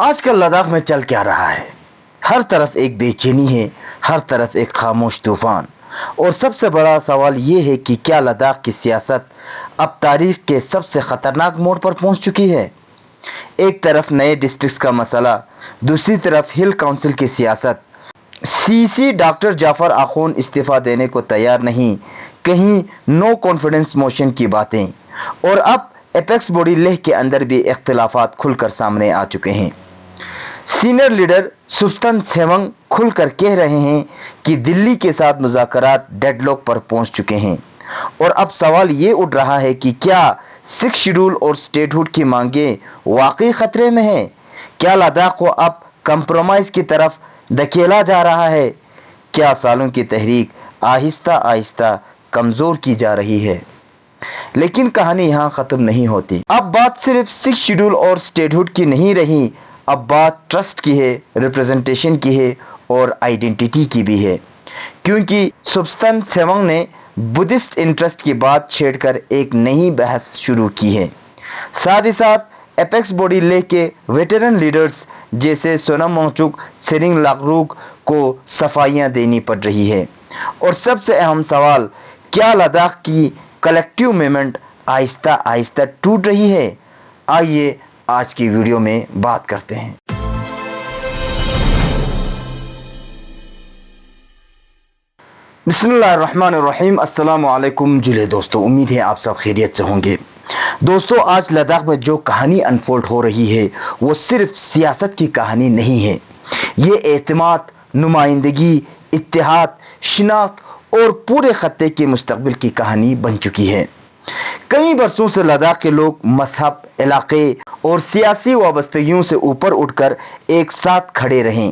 آج کل لداخ میں چل کیا رہا ہے؟ ہر طرف ایک بے چینی ہے، ہر طرف ایک خاموش طوفان، اور سب سے بڑا سوال یہ ہے کہ کیا لداخ کی سیاست اب تاریخ کے سب سے خطرناک موڑ پر پہنچ چکی ہے؟ ایک طرف نئے ڈسٹرکٹس کا مسئلہ، دوسری طرف ہل کونسل کی سیاست۔ سی ڈاکٹر جعفر آخون استعفیٰ دینے کو تیار نہیں، کہیں نو کانفیڈنس موشن کی باتیں، اور اب ایپیکس باڈی لیہ کے اندر بھی اختلافات کھل کر سامنے آ چکے ہیں۔ سینئر لیڈر سوپتن سیونگ کھل کر کہہ رہے ہیں کہ دلی کے ساتھ مذاکرات ڈیڈ لاک پر پہنچ چکے ہیں، اور اب سوال یہ اٹھ رہا ہے کہ کیا سکھ شیڈول اور اسٹیٹ ہوڈ کی مانگیں واقعی خطرے میں ہیں؟ کیا لداخ کو اب کمپرومائز کی طرف دھکیلا جا رہا ہے؟ کیا سالوں کی تحریک آہستہ آہستہ کمزور کی جا رہی ہے؟ لیکن کہانی یہاں ختم نہیں ہوتی۔ اب بات صرف سکھ شیڈول اور اسٹیٹ ہوڈ کی نہیں رہی، اب بات ٹرسٹ کی ہے، ریپریزنٹیشن کی ہے، اور آئیڈینٹیٹی کی بھی ہے، کیونکہ سوپتن سیونگ نے بدھسٹ انٹرسٹ کی بات چھیڑ کر ایک نئی بحث شروع کی ہے۔ ساتھ ہی ساتھ ایپیکس باڈی لیہ کے ویٹرن لیڈرز جیسے سونم وانگچک، سیرنگ لاکروک کو صفائیاں دینی پڑ رہی ہے، اور سب سے اہم سوال، کیا لداخ کی کلیکٹیو موومنٹ آہستہ آہستہ ٹوٹ رہی ہے؟ آئیے آج کی ویڈیو میں بات کرتے ہیں۔ بسم اللہ الرحمن الرحیم۔ السلام علیکم جلے دوستو، امید ہے آپ سب خیریت سے ہوں گے۔ دوستو، آج لداخ میں جو کہانی انفولڈ ہو رہی ہے وہ صرف سیاست کی کہانی نہیں ہے، یہ اعتماد، نمائندگی، اتحاد، شناخت اور پورے خطے کے مستقبل کی کہانی بن چکی ہے۔ کئی برسوں سے لداخ کے لوگ مذہب، علاقے اور سیاسی وابستگیوں سے اوپر اٹھ کر ایک ساتھ کھڑے رہیں۔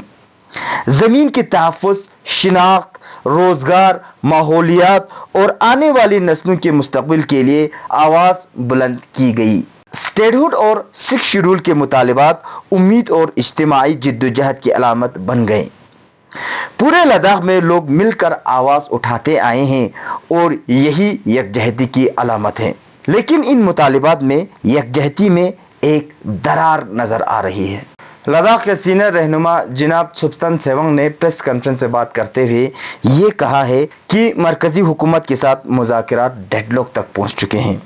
زمین کے تحفظ، شناخت، روزگار، ماحولیات اور آنے والی نسلوں کے مستقبل کے لیے آواز بلند کی گئی۔ اسٹیٹ ہوڈ اور سکھ شیڈول کے مطالبات امید اور اجتماعی جدوجہد کی علامت بن گئے۔ پورے لداخ میں لوگ مل کر آواز اٹھاتے آئے ہیں، اور یہی یکجہتی کی علامت ہے۔ لیکن ان مطالبات میں، یکجہتی میں ایک درار نظر آ رہی ہے۔ لداخ کے سینئر رہنما جناب سوپتن سیونگ نے پریس کانفرنس سے بات کرتے ہوئے یہ کہا ہے کہ مرکزی حکومت کے ساتھ مذاکرات ڈیڈ لاک تک پہنچ چکے ہیں۔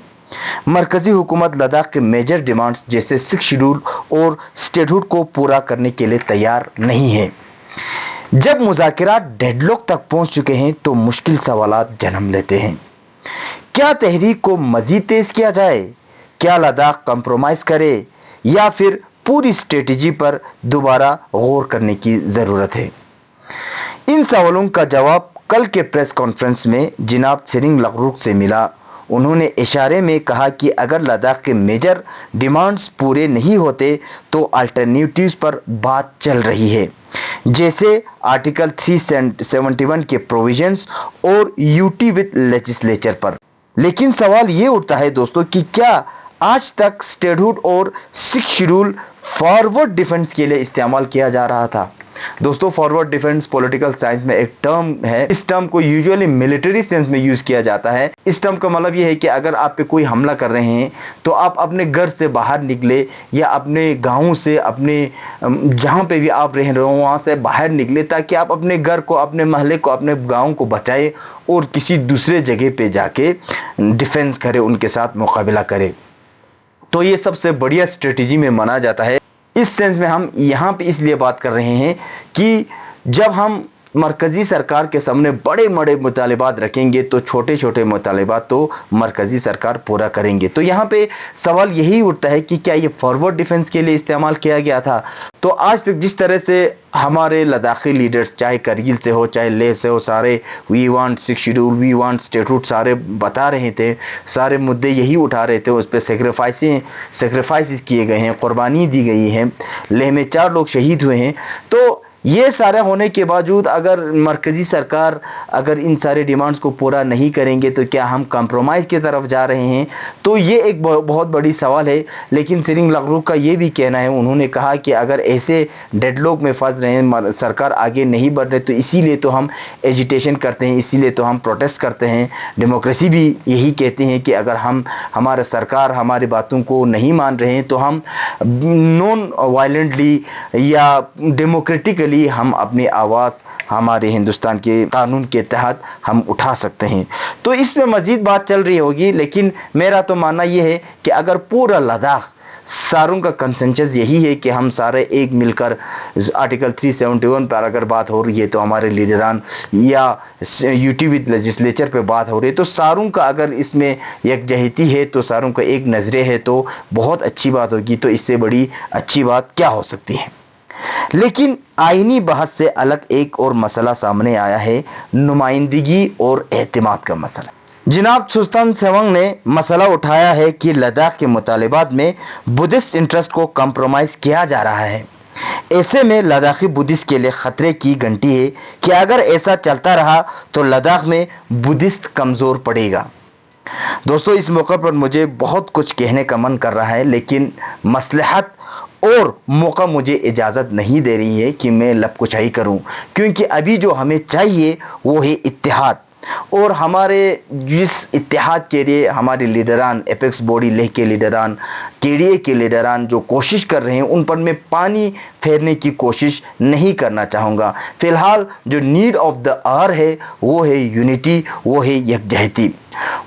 مرکزی حکومت لداخ کے میجر ڈیمانڈز جیسے سکھ شیڈول اور اسٹیٹ ہوڈ کو پورا کرنے کے لیے تیار نہیں ہے۔ جب مذاکرات ڈیڈ لاک تک پہنچ چکے ہیں تو مشکل سوالات جنم لیتے ہیں۔ کیا تحریک کو مزید تیز کیا جائے؟ کیا لداخ کمپرومائز کرے، یا پھر پوری اسٹریٹجی پر دوبارہ غور کرنے کی ضرورت ہے؟ ان سوالوں کا جواب کل کے پریس کانفرنس میں جناب سیرنگ لاکروک سے ملا۔ انہوں نے اشارے میں کہا کہ اگر لداخ کے میجر ڈیمانڈز پورے نہیں ہوتے تو الٹرنیٹیوز پر بات چل رہی ہے، جیسے آرٹیکل 371 کے پروویژنز اور یوٹی وتھ لیجسلیچر پر۔ لیکن سوال یہ اٹھتا ہے دوستو کہ کیا آج تک اسٹیٹ ہوڈ اور سکھ شیڈول فارورڈ ڈیفنس کے لیے استعمال کیا جا رہا تھا؟ دوستو، فارورڈ ڈیفنس پولیٹیکل سائنس میں ایک ٹرم ہے۔ اس ٹرم کو یوزولی ملٹری سینس میں یوز کیا جاتا ہے۔ اس ٹرم کا مطلب یہ ہے کہ اگر آپ پہ کوئی حملہ کر رہے ہیں تو آپ اپنے گھر سے باہر نکلے، یا اپنے گاؤں سے، اپنے جہاں پہ بھی آپ رہ رہے ہو وہاں سے باہر نکلے، تاکہ آپ اپنے گھر کو، اپنے محلے کو، اپنے گاؤں کو بچائے، اور کسی دوسرے جگہ پہ جا کے ڈیفنس کرے، ان کے ساتھ مقابلہ کرے۔ تو یہ سب سے بڑھیا اسٹریٹجی میں مانا جاتا ہے۔ اس سینس میں ہم یہاں پہ اس لیے بات کر رہے ہیں کہ جب ہم مرکزی سرکار کے سامنے بڑے بڑے مطالبات رکھیں گے تو چھوٹے چھوٹے مطالبات تو مرکزی سرکار پورا کریں گے۔ تو یہاں پہ سوال یہی اٹھتا ہے کہ کیا یہ فارورڈ ڈیفنس کے لیے استعمال کیا گیا تھا؟ تو آج تک جس طرح سے ہمارے لداخی لیڈرز، چاہے کرگل سے ہو، چاہے لیہ سے ہو، سارے we want sixth schedule, we want statehood سارے بتا رہے تھے، سارے مدعے یہی اٹھا رہے تھے، اس پہ سیکریفائسز کیے گئے ہیں، قربانی دی گئی ہیں، لیہ میں 4 لوگ شہید ہوئے ہیں۔ تو یہ سارے ہونے کے باوجود اگر مرکزی سرکار اگر ان سارے ڈیمانڈز کو پورا نہیں کریں گے تو کیا ہم کمپرومائز کی طرف جا رہے ہیں؟ تو یہ ایک بہت بڑی سوال ہے۔ لیکن سرنگ لغروک کا یہ بھی کہنا ہے، انہوں نے کہا کہ اگر ایسے ڈیڈ لاک میں پھنس رہے ہیں، سرکار آگے نہیں بڑھ رہے، تو اسی لیے تو ہم ایجیٹیشن کرتے ہیں، اسی لیے تو ہم پروٹیسٹ کرتے ہیں۔ ڈیموکریسی بھی یہی کہتے ہیں کہ اگر ہمارا سرکار ہماری باتوں کو نہیں مان رہے ہیں تو ہم نون وائلنٹلی یا ڈیموکریٹکلی ہم اپنی آواز ہمارے ہندوستان کے قانون کے تحت ہم اٹھا سکتے ہیں۔ تو اس میں مزید بات چل رہی ہوگی، لیکن میرا تو ماننا یہ ہے کہ اگر پورا لداخ ساروں کا کنسنسس یہی ہے کہ ہم سارے ایک مل کر آرٹیکل 371 پر اگر بات ہو رہی ہے تو ہمارے لیڈران یا یوٹی وتھ لیجسلیچر پہ بات ہو رہی ہے تو ساروں کا اگر اس میں یکجہتی ہے تو ساروں کا ایک نظریہ ہے تو بہت اچھی بات ہوگی۔ تو اس سے بڑی اچھی بات کیا ہو سکتی ہے؟ لیکن آئینی بحث سے الگ ایک اور مسئلہ سامنے آیا ہے، نمائندگی اور اعتماد کا مسئلہ۔ جناب سلطان سیونگ نے مسئلہ اٹھایا ہے کہ لداخ کے مطالبات میں بدھسٹ انٹرسٹ کو کمپرومائز کیا جا رہا ہے۔ ایسے میں لداخی بدھسٹ کے لیے خطرے کی گھنٹی ہے کہ اگر ایسا چلتا رہا تو لداخ میں بدھسٹ کمزور پڑے گا۔ دوستو، اس موقع پر مجھے بہت کچھ کہنے کا من کر رہا ہے، لیکن مصلحت اور موقع مجھے اجازت نہیں دے رہی ہے کہ میں لب کچھائی کروں، کیونکہ ابھی جو ہمیں چاہیے وہ ہے اتحاد۔ اور ہمارے جس اتحاد کے لیے ہمارے لیڈران، ایپیکس باڈی لیہ کے لیڈران، کے ڈی اے کے لیڈران جو کوشش کر رہے ہیں، ان پر میں پانی پھیرنے کی کوشش نہیں کرنا چاہوں گا۔ فی الحال جو نیڈ آف دا آور ہے وہ ہے یونٹی، وہ ہے یکجہتی۔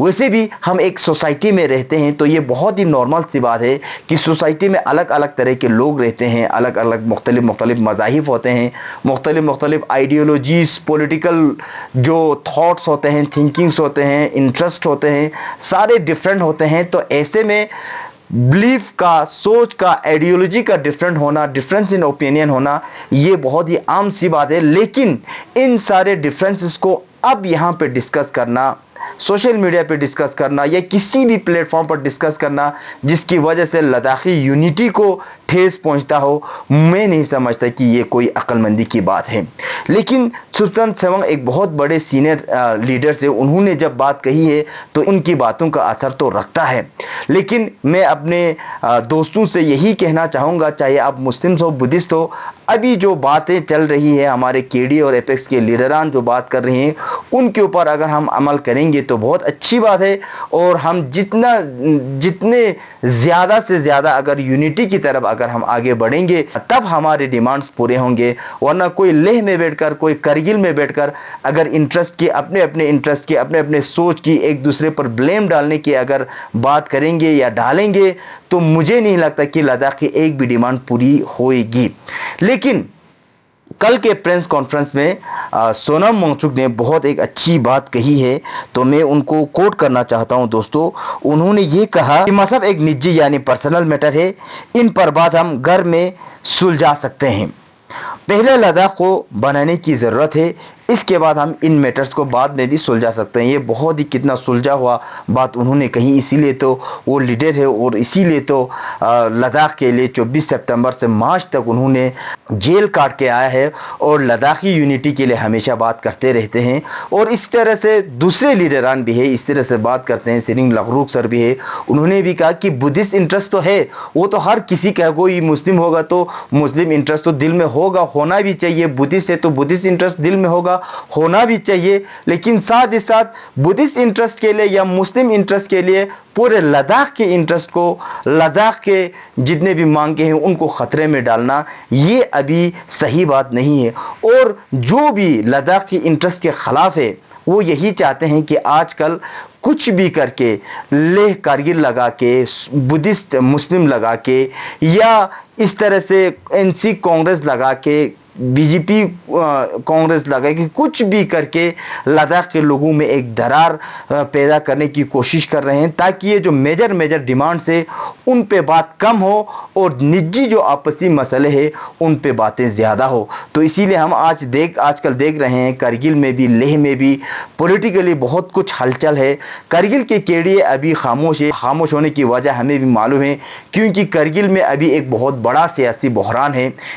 ویسے بھی ہم ایک سوسائٹی میں رہتے ہیں تو یہ بہت ہی نارمل سی بات ہے کہ سوسائٹی میں الگ الگ طرح کے لوگ رہتے ہیں، الگ الگ مختلف مذاہب ہوتے ہیں، مختلف آئیڈیولوجیز، پولیٹیکل جو تھاٹس ہوتے ہیں، تھنکنگز ہوتے ہیں، انٹرسٹ ہوتے ہیں، سارے ڈیفرنٹ ہوتے ہیں۔ تو ایسے میں بلیف کا، سوچ کا، آئیڈیولوجی کا ڈیفرنٹ ہونا، ڈیفرنس ان اوپینین ہونا، یہ بہت ہی عام سی بات ہے۔ لیکن ان سارے ڈیفرنسز کو اب یہاں پہ ڈسکس کرنا، سوشل میڈیا پہ ڈسکس کرنا یا کسی بھی پلیٹ فارم پر ڈسکس کرنا جس کی وجہ سے لداخی یونٹی کو ٹھیس پہنچتا ہو، میں نہیں سمجھتا کہ یہ کوئی عقل مندی کی بات ہے۔ لیکن سلطان سیونگ ایک بہت بڑے سینئر لیڈر سے انہوں نے جب بات کہی ہے تو ان کی باتوں کا اثر تو رکھتا ہے۔ لیکن میں اپنے دوستوں سے یہی کہنا چاہوں گا، چاہے آپ مسلمز ہو، بدھسٹ ہو، ابھی جو باتیں چل رہی ہیں، ہمارے کے ڈی اور ایپیکس کے لیڈران جو بات کر رہے ہیں، ان کے اوپر اگر ہم عمل کریں گے تو بہت اچھی بات ہے۔ اور ہم جتنے زیادہ سے زیادہ اگر یونٹی کی طرف اگر ہم آگے بڑھیں گے تب ہمارے ڈیمانڈز پورے ہوں گے۔ ورنہ کوئی لیہ میں بیٹھ کر، کوئی کرگل میں بیٹھ کر اگر انٹرسٹ کی، اپنے انٹرسٹ کی، اپنے سوچ کی ایک دوسرے پر بلیم ڈالنے کی اگر بات کریں گے یا ڈالیں گے تو مجھے نہیں لگتا کہ لداخ کی ایک بھی ڈیمانڈ پوری ہوئے گی۔ لیکن کل کے پریس کانفرنس میں سونم وانگچک نے بہت ایک اچھی بات کہی ہے، تو میں ان کو کوٹ کرنا چاہتا ہوں دوستو۔ انہوں نے یہ کہا کہ مذہب ایک نجی یعنی پرسنل میٹر ہے، ان پر بات ہم گھر میں سلجھا سکتے ہیں۔ پہلے لداخ کو بنانے کی ضرورت ہے، اس کے بعد ہم ان میٹرز کو بعد میں بھی سلجھا سکتے ہیں۔ یہ بہت ہی کتنا سلجھا ہوا بات انہوں نے کہی، اسی لیے تو وہ لیڈر ہے اور اسی لیے تو لداخ کے لیے 24 سپتمبر سے مارچ تک انہوں نے جیل کاٹ کے آیا ہے اور لداخی یونٹی کے لیے ہمیشہ بات کرتے رہتے ہیں۔ اور اس طرح سے دوسرے لیڈران بھی ہے، اس طرح سے بات کرتے ہیں۔ سرنگ لغروک سر بھی ہے، انہوں نے بھی کہا کہ بدھسٹ انٹرسٹ تو ہے، وہ تو ہر کسی کا، کوئی مسلم ہوگا تو مسلم انٹرسٹ تو دل میں ہوگا، ہونا بھی چاہیے، بدھسٹ ہے تو بدھسٹ انٹرسٹ دل میں ہوگا، ہونا بھی چاہیے۔ لیکن ساتھ ہی ساتھ بدھسٹ انٹرسٹ کے لیے یا مسلم انٹرسٹ کے لیے پورے لداخ کے انٹرسٹ کو، لداخ کے جتنے بھی مانگے ہیں ان کو خطرے میں ڈالنا، یہ ابھی صحیح بات نہیں ہے۔ اور جو بھی لداخ کی انٹرسٹ کے خلاف ہے وہ یہی چاہتے ہیں کہ آج کل کچھ بھی کر کے، لیہ کارگل لگا کے، بدھسٹ مسلم لگا کے، یا اس طرح سے این سی کانگریس لگا کے، بی جے پی کانگریس لگا کے، کچھ بھی کر کے لداخ کے لوگوں میں ایک درار پیدا کرنے کی کوشش کر رہے ہیں تاکہ یہ جو میجر ڈیمانڈز ہے ان پہ بات کم ہو اور نجی جو آپسی مسئلے ہیں ان پہ باتیں زیادہ ہو۔ تو اسی لیے ہم آج کل دیکھ رہے ہیں کرگل میں بھی، لیہ میں بھی پولیٹیکلی بہت کچھ ہلچل ہے۔ کرگل کے کے ڈی اے ابھی خاموش ہے، خاموش ہونے کی وجہ ہمیں بھی معلوم ہے، کیونکہ کرگل میں ابھی ایک بہت بڑا سیاسی بحران ہے